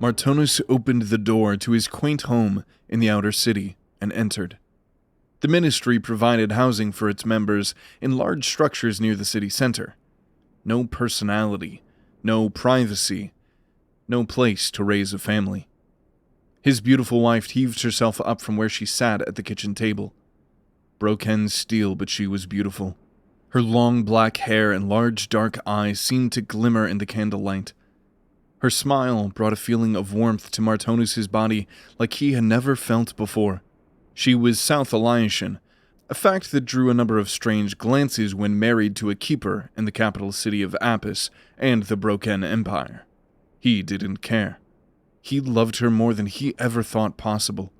Martonus opened the door to his quaint home in the outer city and entered. The ministry provided housing for its members in large structures near the city center. No personality, no privacy, no place to raise a family. His beautiful wife heaved herself up from where she sat at the kitchen table. Broken steel, but she was beautiful. Her long black hair and large dark eyes seemed to glimmer in the candlelight. Her smile brought a feeling of warmth to Martonus' body like he had never felt before. She was South Eliashan, a fact that drew a number of strange glances when married to a keeper in the capital city of Apis and the Brokken Empire. He didn't care. He loved her more than he ever thought possible.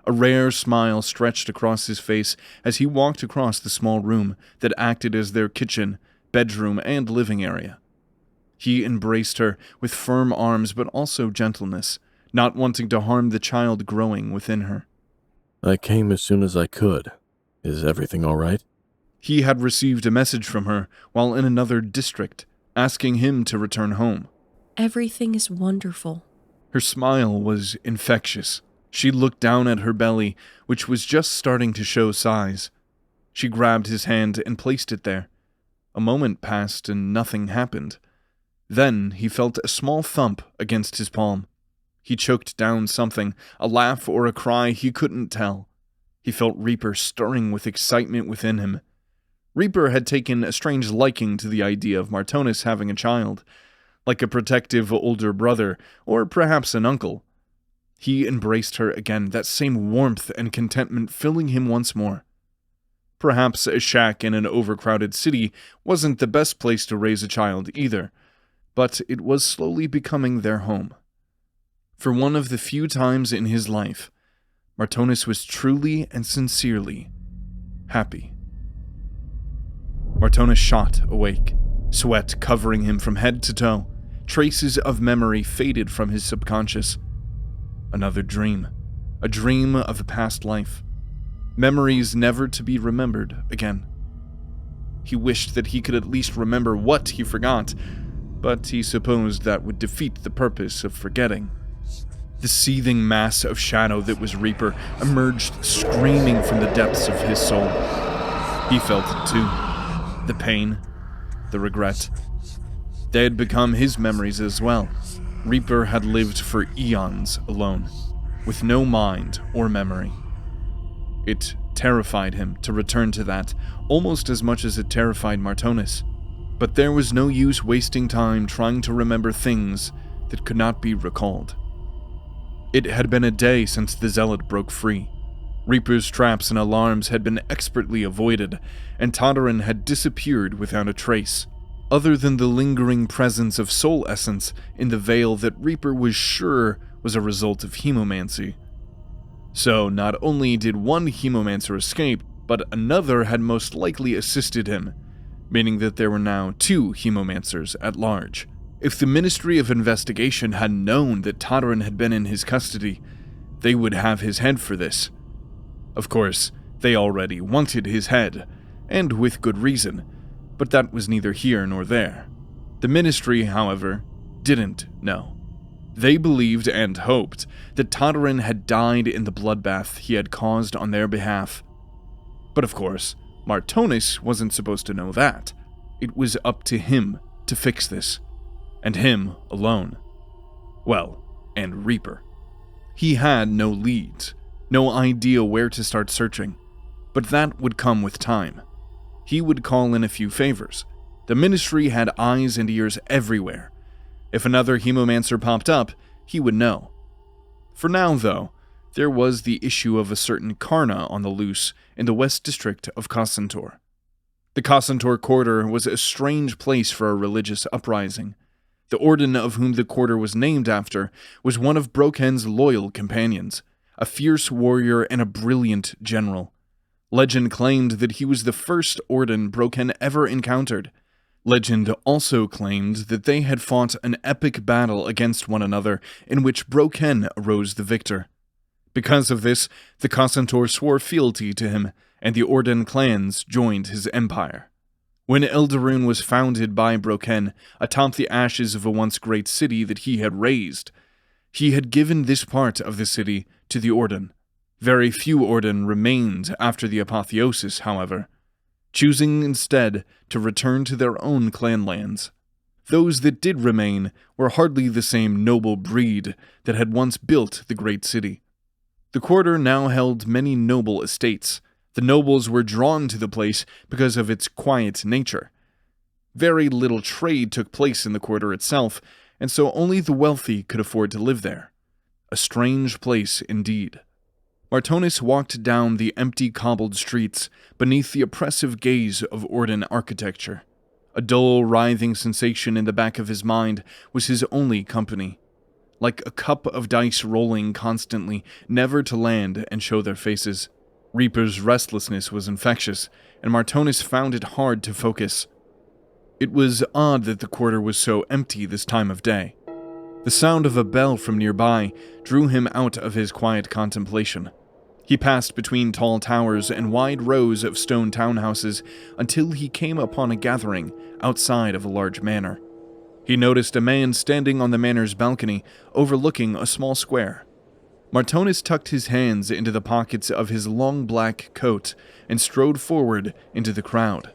A rare smile stretched across his face as he walked across the small room that acted as their kitchen, bedroom, and living area. He embraced her with firm arms but also gentleness, not wanting to harm the child growing within her. I came as soon as I could. Is everything all right? He had received a message from her while in another district, asking him to return home. Everything is wonderful. Her smile was infectious. She looked down at her belly, which was just starting to show size. She grabbed his hand and placed it there. A moment passed and nothing happened. Then he felt a small thump against his palm. He choked down something, a laugh or a cry, he couldn't tell. He felt Reaper stirring with excitement within him. Reaper had taken a strange liking to the idea of Martonus having a child, like a protective older brother, or perhaps an uncle. He embraced her again, that same warmth and contentment filling him once more. Perhaps a shack in an overcrowded city wasn't the best place to raise a child either, but it was slowly becoming their home. For one of the few times in his life, Martonus was truly and sincerely happy. Martonus shot awake, sweat covering him from head to toe. Traces of memory faded from his subconscious. Another dream, a dream of a past life. Memories never to be remembered again. He wished that he could at least remember what he forgot, but he supposed that would defeat the purpose of forgetting. The seething mass of shadow that was Reaper emerged screaming from the depths of his soul. He felt it too. The pain, the regret. They had become his memories as well. Reaper had lived for eons alone, with no mind or memory. It terrified him to return to that, almost as much as it terrified Martonus. But there was no use wasting time trying to remember things that could not be recalled. It had been a day since the Zealot broke free. Reaper's traps and alarms had been expertly avoided, and Tatarin had disappeared without a trace, other than the lingering presence of soul essence in the veil that Reaper was sure was a result of Hemomancy. So not only did one Hemomancer escape, but another had most likely assisted him, meaning that there were now 2 Hemomancers at large. If the Ministry of Investigation had known that Tatarin had been in his custody, they would have his head for this. Of course, they already wanted his head, and with good reason, but that was neither here nor there. The Ministry, however, didn't know. They believed and hoped that Tatarin had died in the bloodbath he had caused on their behalf. But of course, Martonus wasn't supposed to know that. It was up to him to fix this. And him alone. Well, and Reaper. He had no leads, no idea where to start searching, but that would come with time. He would call in a few favors. The Ministry had eyes and ears everywhere. If another Hemomancer popped up, he would know. For now, though, there was the issue of a certain Karna on the loose in the West District of Khossentor. The Khossentor Quarter was a strange place for a religious uprising. The Orden of whom the quarter was named after was one of Brokken's loyal companions, a fierce warrior and a brilliant general. Legend claimed that he was the first Orden Brokken ever encountered. Legend also claimed that they had fought an epic battle against one another in which Brokken arose the victor. Because of this, the Khossentor swore fealty to him, and the Orden clans joined his empire. When Eldaruun was founded by Brokken atop the ashes of a once great city that he had raised, He had given this part of the city to the Orden. Very few Orden remained after the Apotheosis, however, choosing instead to return to their own clan lands. Those that did remain were hardly the same noble breed that had once built the great city. The quarter now held many noble estates. The nobles were drawn to the place because of its quiet nature. Very little trade took place in the quarter itself, and so only the wealthy could afford to live there. A strange place indeed. Martonus walked down the empty cobbled streets beneath the oppressive gaze of Orden architecture. A dull, writhing sensation in the back of his mind was his only company. Like a cup of dice rolling constantly, never to land and show their faces. Reaper's restlessness was infectious, and Martonus found it hard to focus. It was odd that the quarter was so empty this time of day. The sound of a bell from nearby drew him out of his quiet contemplation. He passed between tall towers and wide rows of stone townhouses until he came upon a gathering outside of a large manor. He noticed a man standing on the manor's balcony overlooking a small square. Martonus tucked his hands into the pockets of his long black coat and strode forward into the crowd.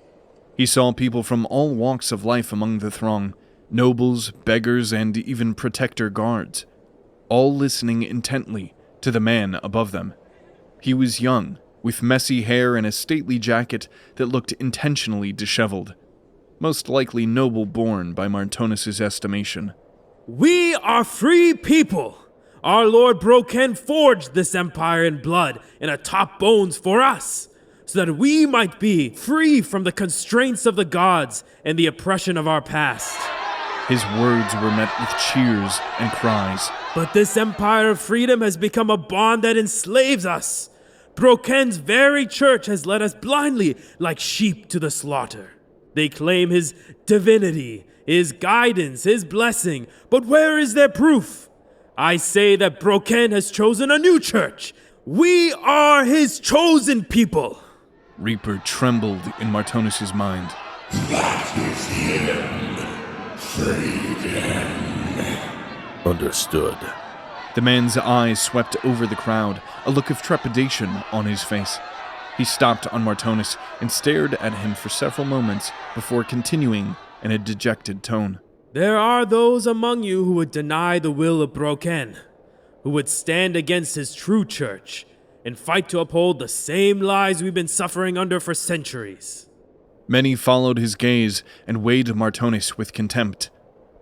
He saw people from all walks of life among the throng, nobles, beggars, and even protector guards, all listening intently to the man above them. He was young, with messy hair and a stately jacket that looked intentionally disheveled. Most likely noble-born by Martonus' estimation. We are free people! Our Lord Brokken forged this empire in blood and atop bones for us, so that we might be free from the constraints of the gods and the oppression of our past. His words were met with cheers and cries. But this empire of freedom has become a bond that enslaves us. Brokken's very church has led us blindly like sheep to the slaughter. They claim his divinity, his guidance, his blessing, but where is their proof? I say that Brokken has chosen a new church. We are his chosen people. Reaper trembled in Martonus' mind. That is him, Faeden. Understood. The man's eyes swept over the crowd, a look of trepidation on his face. He stopped on Martonus and stared at him for several moments before continuing in a dejected tone. There are those among you who would deny the will of Brokken, who would stand against his true church and fight to uphold the same lies we've been suffering under for centuries. Many followed his gaze and weighed Martonus with contempt.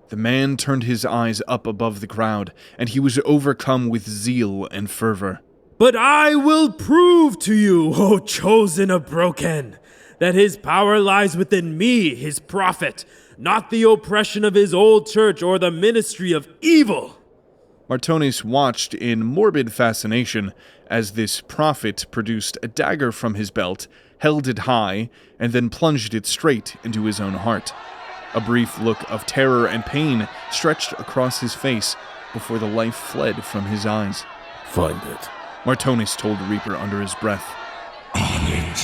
The man turned his eyes up above the crowd, and he was overcome with zeal and fervor. But I will prove to you, O chosen of Brokken, that his power lies within me, his prophet, not the oppression of his old church or the ministry of evil. Martonus watched in morbid fascination as this prophet produced a dagger from his belt, held it high, and then plunged it straight into his own heart. A brief look of terror and pain stretched across his face before the life fled from his eyes. Find it. Martonus told Reaper under his breath. On it.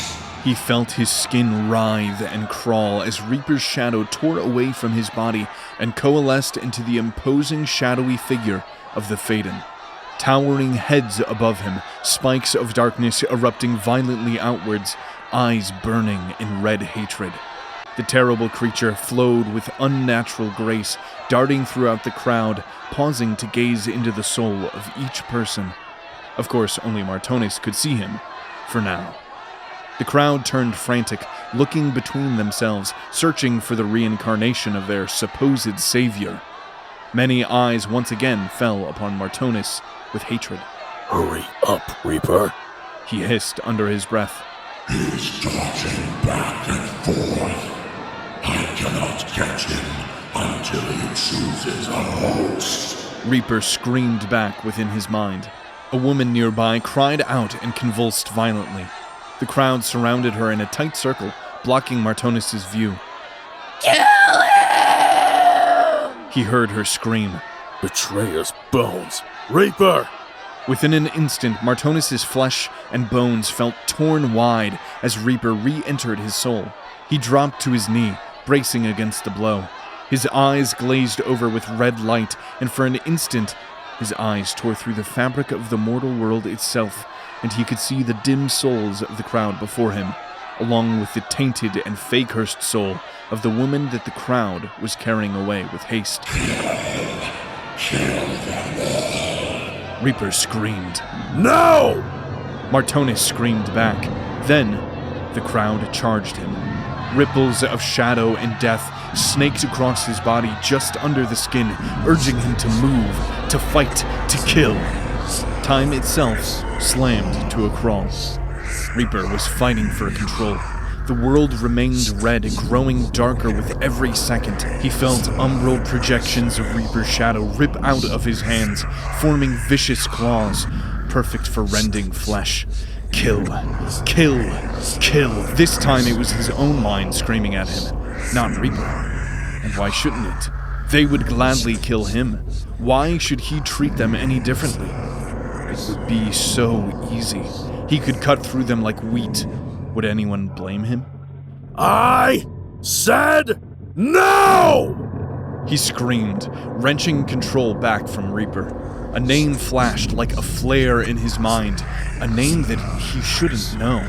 He felt his skin writhe and crawl as Reaper's shadow tore away from his body and coalesced into the imposing shadowy figure of the Faeden. Towering heads above him, spikes of darkness erupting violently outwards, eyes burning in red hatred. The terrible creature flowed with unnatural grace, darting throughout the crowd, pausing to gaze into the soul of each person. Of course, only Martonus could see him, for now. The crowd turned frantic, looking between themselves, searching for the reincarnation of their supposed savior. Many eyes once again fell upon Martonus with hatred. Hurry up, Reaper. He hissed under his breath. He's dodging back and forth. I cannot catch him until he chooses a host. Reaper screamed back within his mind. A woman nearby cried out and convulsed violently. The crowd surrounded her in a tight circle, blocking Martonus' view. Kill him! He heard her scream. Betrayer's bones. Reaper! Within an instant, Martonus' flesh and bones felt torn wide as Reaper re-entered his soul. He dropped to his knee, bracing against the blow. His eyes glazed over with red light, and for an instant, His eyes tore through the fabric of the mortal world itself, and he could see the dim souls of the crowd before him, along with the tainted and fake-cursed soul of the woman that the crowd was carrying away with haste. Reaper screamed, "No!" Martonus screamed back. Then, the crowd charged him. Ripples of shadow and death snaked across his body just under the skin, urging him to move, to fight, to kill. Time itself slammed to a crawl. Reaper was fighting for control. The world remained red, growing darker with every second. He felt umbral projections of Reaper's shadow rip out of his hands, forming vicious claws, perfect for rending flesh. Kill, kill, kill. This time it was his own mind screaming at him, not Reaper. And why shouldn't it? They would gladly kill him. Why should he treat them any differently? It would be so easy. He could cut through them like wheat. Would anyone blame him? I said no! He screamed, wrenching control back from Reaper. A name flashed like a flare in his mind, a name that he shouldn't know.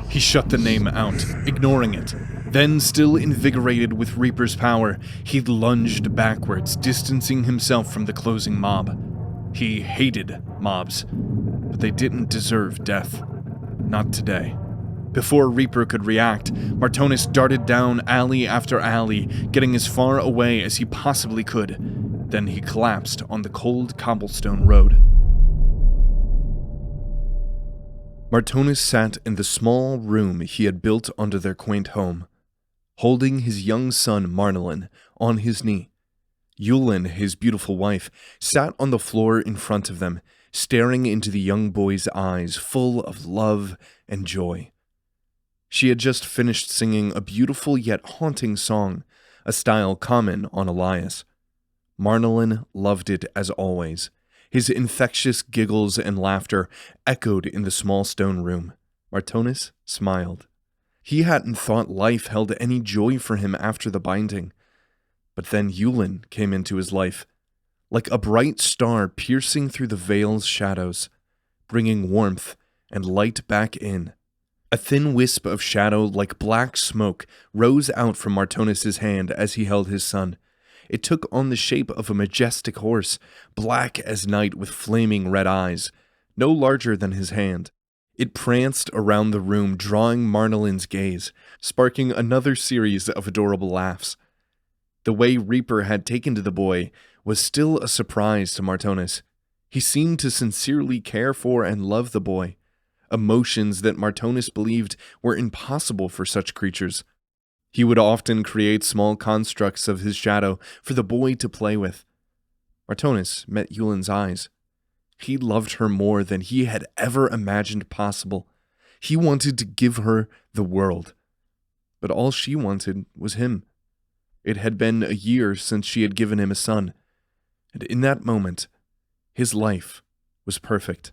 He shut the name out, ignoring it. Then, still invigorated with Reaper's power, he lunged backwards, distancing himself from the closing mob. He hated mobs, but they didn't deserve death. Not today. Before Reaper could react, Martonus darted down alley after alley, getting as far away as he possibly could. Then he collapsed on the cold cobblestone road. Martonus sat in the small room he had built under their quaint home, holding his young son Marnelin on his knee. Ueillen, his beautiful wife, sat on the floor in front of them, staring into the young boy's eyes full of love and joy. She had just finished singing a beautiful yet haunting song, a style common on Elias. Marnelin loved it as always. His infectious giggles and laughter echoed in the small stone room. Martonus smiled. He hadn't thought life held any joy for him after the binding. But then Ueillen came into his life, like a bright star piercing through the veil's shadows, bringing warmth and light back in. A thin wisp of shadow like black smoke rose out from Martonus's hand as he held his son. It took on the shape of a majestic horse, black as night with flaming red eyes, no larger than his hand. It pranced around the room, drawing Marnelin's gaze, sparking another series of adorable laughs. The way Reaper had taken to the boy was still a surprise to Martonus. He seemed to sincerely care for and love the boy, emotions that Martonus believed were impossible for such creatures. He would often create small constructs of his shadow for the boy to play with. Martonus met Uellen's eyes. He loved her more than he had ever imagined possible. He wanted to give her the world. But all she wanted was him. It had been a year since she had given him a son, and in that moment, his life was perfect.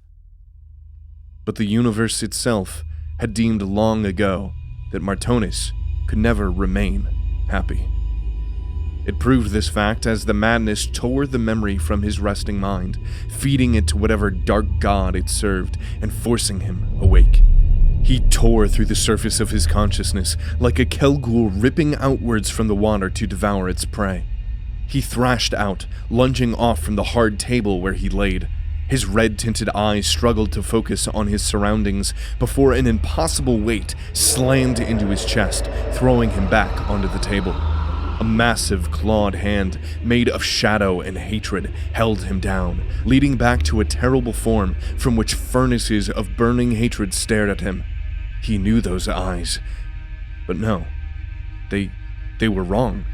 But the universe itself had deemed long ago that Martonus could never remain happy. It proved this fact as the madness tore the memory from his resting mind, feeding it to whatever dark god it served and forcing him awake. He tore through the surface of his consciousness like a Kelgul ripping outwards from the water to devour its prey. He thrashed out, lunging off from the hard table where he laid. His red-tinted eyes struggled to focus on his surroundings before an impossible weight slammed into his chest, throwing him back onto the table. A massive clawed hand, made of shadow and hatred, held him down, leading back to a terrible form from which furnaces of burning hatred stared at him. He knew those eyes. But no, they were wrong.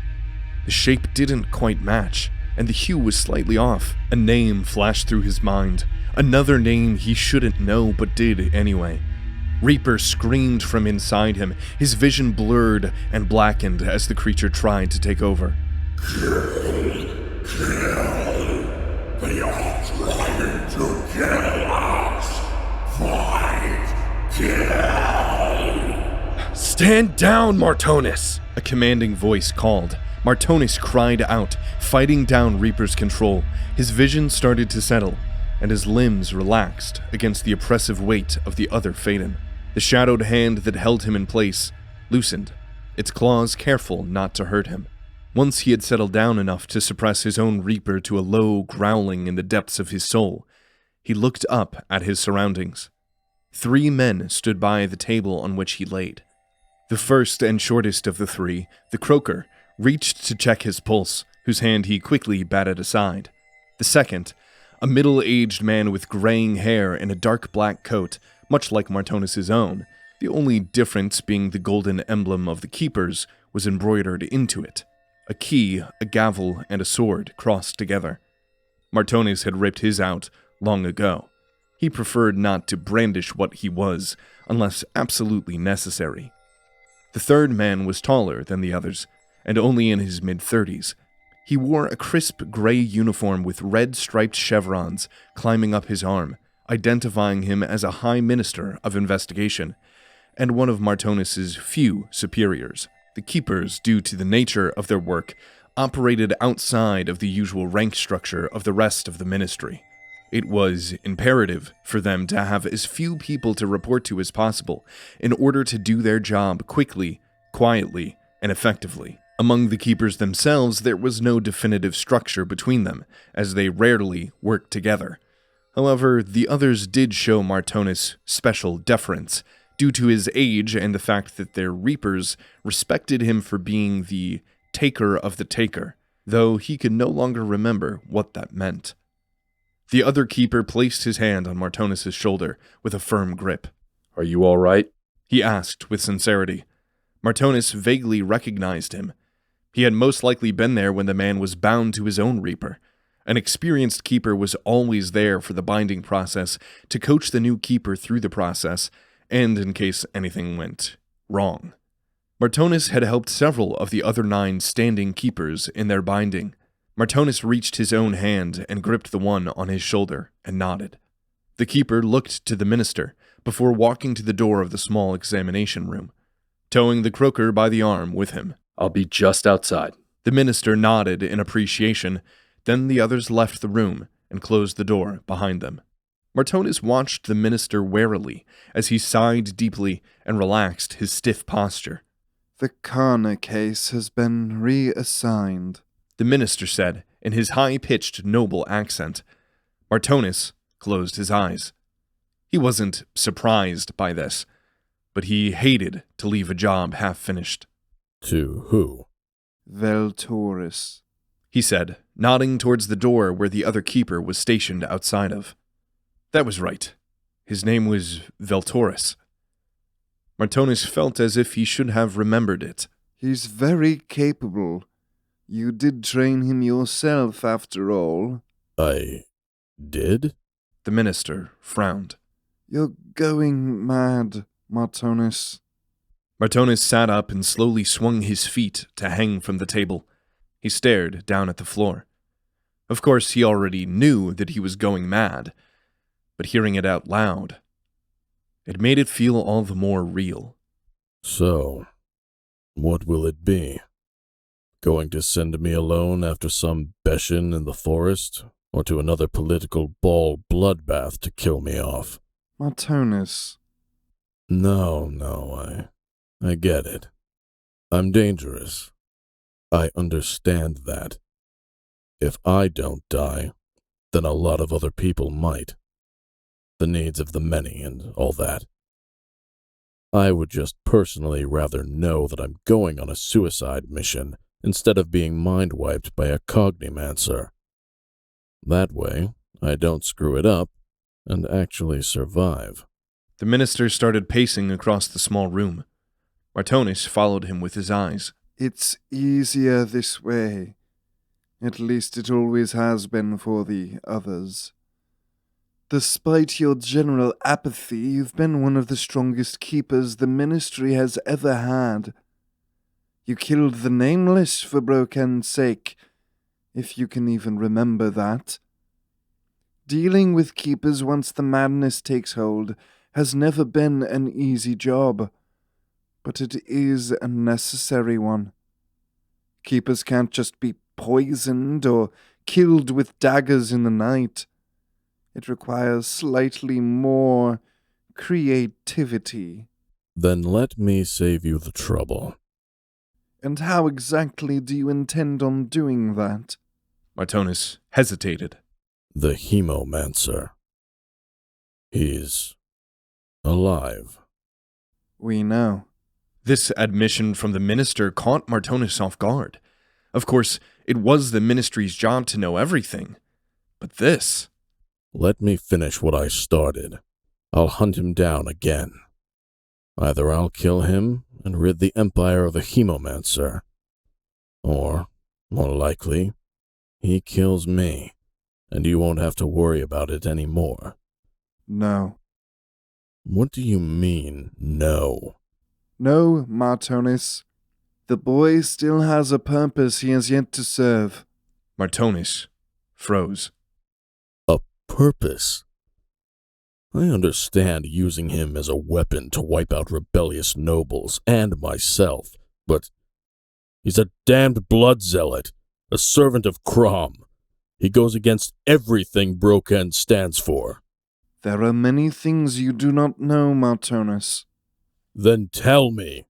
The shape didn't quite match, and the hue was slightly off. A name flashed through his mind. Another name he shouldn't know, but did anyway. Reaper screamed from inside him, his vision blurred and blackened as the creature tried to take over. Kill! They are trying to kill us! Fight! Kill! Stand down, Martonus! A commanding voice called. Martonus cried out, fighting down Reaper's control. His vision started to settle, and his limbs relaxed against the oppressive weight of the other Faeden. The shadowed hand that held him in place loosened, its claws careful not to hurt him. Once he had settled down enough to suppress his own Reaper to a low growling in the depths of his soul, he looked up at his surroundings. 3 men stood by the table on which he laid. The first and shortest of the 3, the croaker, reached to check his pulse, whose hand he quickly batted aside. The second, a middle-aged man with graying hair and a dark black coat, much like Martonus' own, the only difference being the golden emblem of the Keepers was embroidered into it. A key, a gavel, and a sword crossed together. Martonus had ripped his out long ago. He preferred not to brandish what he was, unless absolutely necessary. The third man was taller than the others, and only in his mid-30s. He wore a crisp gray uniform with red striped chevrons climbing up his arm, identifying him as a High Minister of Investigation, and one of Martonus' few superiors. The Keepers, due to the nature of their work, operated outside of the usual rank structure of the rest of the ministry. It was imperative for them to have as few people to report to as possible in order to do their job quickly, quietly, and effectively. Among the Keepers themselves, there was no definitive structure between them, as they rarely worked together. However, the others did show Martonus special deference, due to his age and the fact that their Reapers respected him for being the taker of the taker, though he could no longer remember what that meant. The other Keeper placed his hand on Martonus' shoulder with a firm grip. Are you all right? He asked with sincerity. Martonus vaguely recognized him. He had most likely been there when the man was bound to his own Reaper. An experienced Keeper was always there for the binding process to coach the new Keeper through the process, and in case anything went wrong. Martonus had helped several of the other 9 standing Keepers in their binding. Martonus reached his own hand and gripped the one on his shoulder and nodded. The Keeper looked to the minister before walking to the door of the small examination room, towing the croaker by the arm with him. I'll be just outside. The minister nodded in appreciation, then the others left the room and closed the door behind them. Martonus watched the minister warily as he sighed deeply and relaxed his stiff posture. The Karna case has been reassigned, the minister said in his high-pitched, noble accent. Martonus closed his eyes. He wasn't surprised by this, but he hated to leave a job half-finished. To who? Veltorus, he said, nodding towards the door where the other Keeper was stationed outside of. That was right. His name was Veltorus. Martonus felt as if he should have remembered it. He's very capable. You did train him yourself, after all. I did? The minister frowned. You're going mad, Martonus. Martonus sat up and slowly swung his feet to hang from the table. He stared down at the floor. Of course, he already knew that he was going mad, but hearing it out loud, it made it feel all the more real. So, what will it be? Going to send me alone after some beshin in the forest, or to another political ball bloodbath to kill me off? Martonus. No, I get it. I'm dangerous. I understand that. If I don't die, then a lot of other people might. The needs of the many and all that. I would just personally rather know that I'm going on a suicide mission instead of being mind-wiped by a cognimancer. That way, I don't screw it up and actually survive. The minister started pacing across the small room. Martonus followed him with his eyes. It's easier this way. At least it always has been for the others. Despite your general apathy, you've been one of the strongest keepers the ministry has ever had. You killed the Nameless for Brokken's sake, if you can even remember that. Dealing with keepers once the madness takes hold has never been an easy job, but it is a necessary one. Keepers can't just be poisoned or killed with daggers in the night. It requires slightly more creativity. Then let me save you the trouble. And how exactly do you intend on doing that? Martonus hesitated. The Hemomancer. He's alive. We know. This admission from the minister caught Martonus off guard. Of course, it was the ministry's job to know everything. But this... Let me finish what I started. I'll hunt him down again. Either I'll kill him and rid the Empire of the Hemomancer, or, more likely, he kills me, and you won't have to worry about it anymore. No. What do you mean, no? No, Martonus. The boy still has a purpose he has yet to serve. Martonus froze. A purpose? I understand using him as a weapon to wipe out rebellious nobles and myself, but he's a damned blood zealot, a servant of Crom. He goes against everything Brokken stands for. There are many things you do not know, Martonus. Then tell me.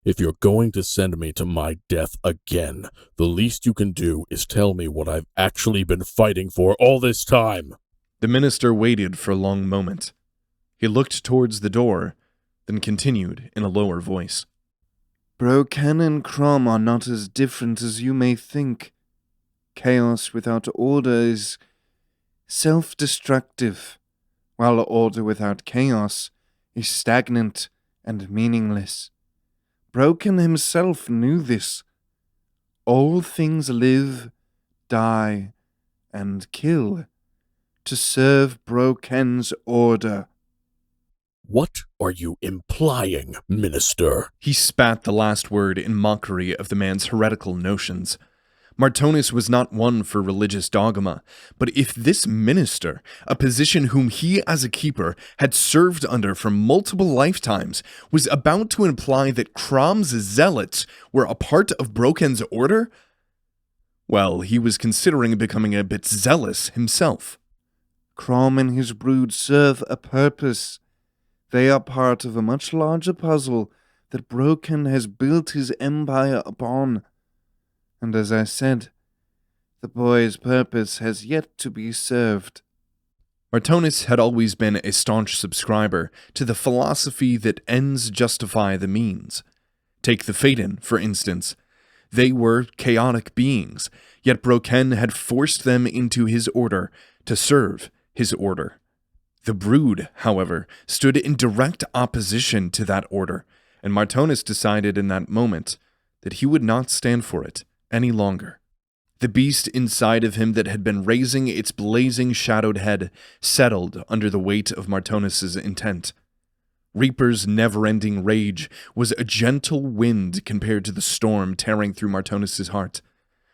If you're going to send me to my death again, the least you can do is tell me what I've actually been fighting for all this time. The minister waited for a long moment. He looked towards the door, then continued in a lower voice. Brokken and Crom are not as different as you may think. Chaos without order is self-destructive, while order without chaos is stagnant and meaningless. Brokken himself knew this. All things live, die, and kill to serve Brokken's order. What are you implying, minister? He spat the last word in mockery of the man's heretical notions. Martonus was not one for religious dogma, but if this minister, a position whom he as a keeper had served under for multiple lifetimes, was about to imply that Crom's zealots were a part of Brokken's order, well, he was considering becoming a bit zealous himself. Crom and his brood serve a purpose. They are part of a much larger puzzle that Brokken has built his empire upon. And as I said, the boy's purpose has yet to be served. Martonus had always been a staunch subscriber to the philosophy that ends justify the means. Take the Faeden, for instance. They were chaotic beings, yet Brokken had forced them into his order to serve his order. The brood, however, stood in direct opposition to that order, and Martonus decided in that moment that he would not stand for it any longer. The beast inside of him that had been raising its blazing shadowed head settled under the weight of Martonus's intent. Reaper's never-ending rage was a gentle wind compared to the storm tearing through Martonus's heart,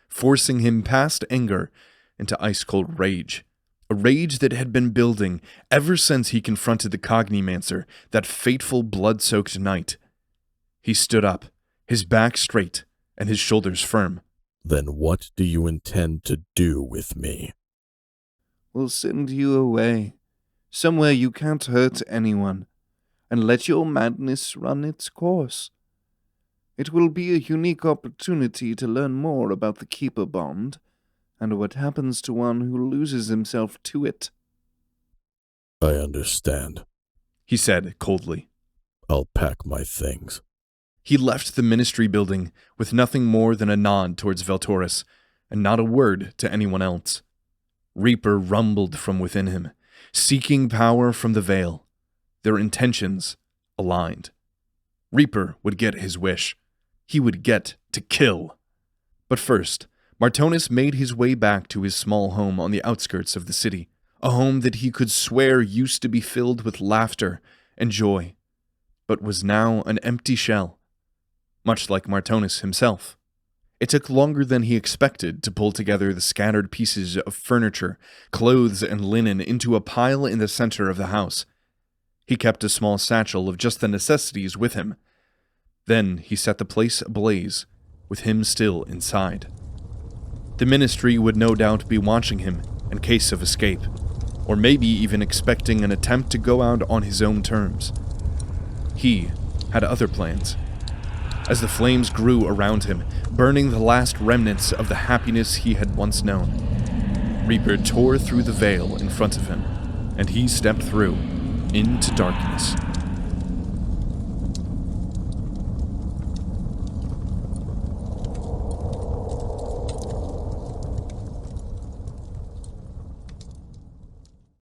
forcing him past anger into ice-cold rage. A rage that had been building ever since he confronted the Cognimancer that fateful blood-soaked night. He stood up, his back straight and his shoulders firm. Then what do you intend to do with me? We'll send you away, somewhere you can't hurt anyone, and let your madness run its course. It will be a unique opportunity to learn more about the Keeper bond, and what happens to one who loses himself to it. I understand, he said coldly. I'll pack my things. He left the ministry building with nothing more than a nod towards Veltorus, and not a word to anyone else. Reaper rumbled from within him, seeking power from the Veil. Their intentions aligned. Reaper would get his wish. He would get to kill. But first, Martonus made his way back to his small home on the outskirts of the city, a home that he could swear used to be filled with laughter and joy, but was now an empty shell, much like Martonus himself. It took longer than he expected to pull together the scattered pieces of furniture, clothes, and linen into a pile in the center of the house. He kept a small satchel of just the necessities with him. Then he set the place ablaze, with him still inside. The Ministry would no doubt be watching him in case of escape, or maybe even expecting an attempt to go out on his own terms. He had other plans. As the flames grew around him, burning the last remnants of the happiness he had once known, Reaper tore through the veil in front of him, and he stepped through into darkness.